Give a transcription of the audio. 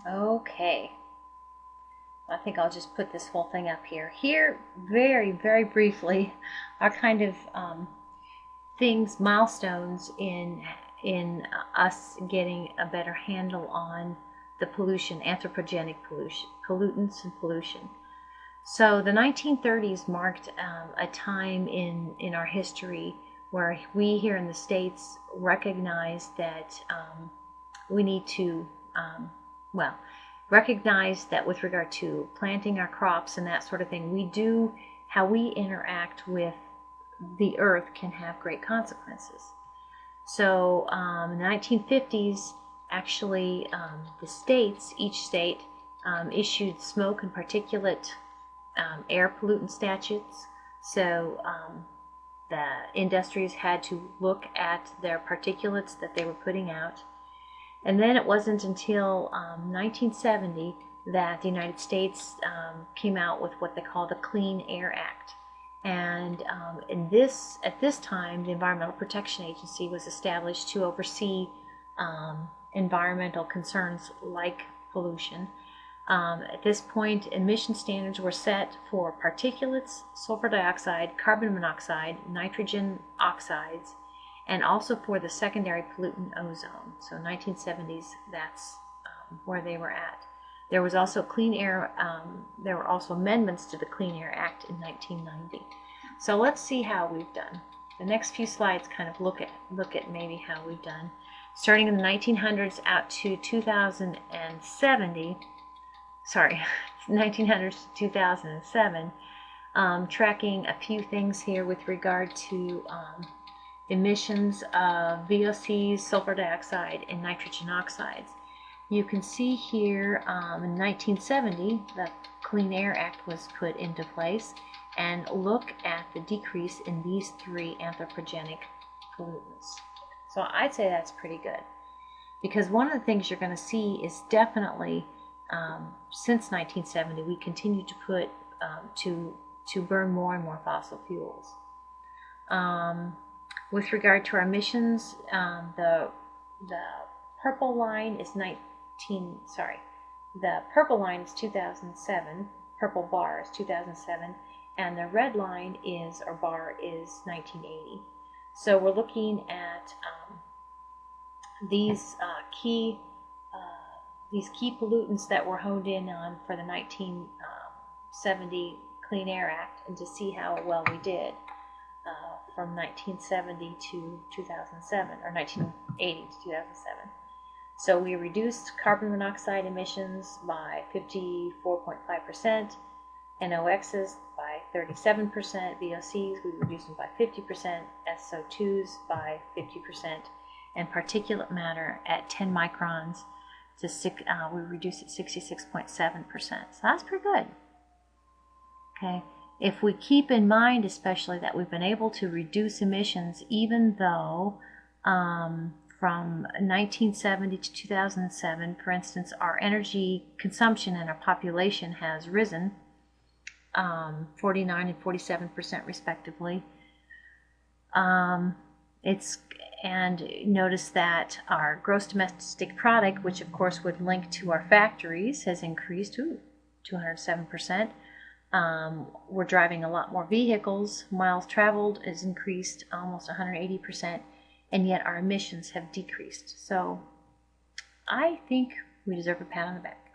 Okay, I think I'll just put this whole thing up here. Here, very, very briefly, are kind of things, milestones in us getting a better handle on the pollution, anthropogenic pollution, pollutants and pollution. So the 1930s marked a time in our history where we here in the States recognized that we need to, well, recognize that with regard to planting our crops and that sort of thing, how we interact with the earth can have great consequences. So in the 1950s, actually, each state issued smoke and particulate air pollutant statutes. So the industries had to look at their particulates that they were putting out. And then it wasn't until 1970 that the United States came out with what they call the Clean Air Act. And at this time, the Environmental Protection Agency was established to oversee environmental concerns like pollution. At this point, emission standards were set for particulates, sulfur dioxide, carbon monoxide, nitrogen oxides, and also for the secondary pollutant ozone. So 1970s, that's where they were at. There was also clean air. There were also amendments to the Clean Air Act in 1990. So let's see how we've done. The next few slides kind of look at maybe how we've done, starting in the 1900s out to 2070. Sorry, 1900s to 2007. Tracking a few things here with regard to emissions of VOCs, sulfur dioxide, and nitrogen oxides. You can see here in 1970 the Clean Air Act was put into place, and look at the decrease in these three anthropogenic pollutants. So I'd say that's pretty good, because one of the things you're going to see is definitely since 1970 we continue to put to burn more and more fossil fuels. With regard to our emissions, the purple line is the purple line is 2007, purple bar is 2007, and the red line bar is 1980. So we're looking at these key pollutants that were honed in on for the 1970 Clean Air Act, and to see how well we did from 1970 to 2007, or 1980 to 2007. So we reduced carbon monoxide emissions by 54.5%, NOx's by 37%, VOCs we reduced them by 50%, SO2s by 50%, and particulate matter at 10 microns we reduced it 66.7%. So that's pretty good. Okay. If we keep in mind especially that we've been able to reduce emissions even though from 1970 to 2007, for instance, our energy consumption and our population has risen 49 and 47% respectively. And notice that our gross domestic product, which of course would link to our factories, has increased 207%. We're driving a lot more vehicles. Miles traveled has increased almost 180%, and yet our emissions have decreased. So I think we deserve a pat on the back.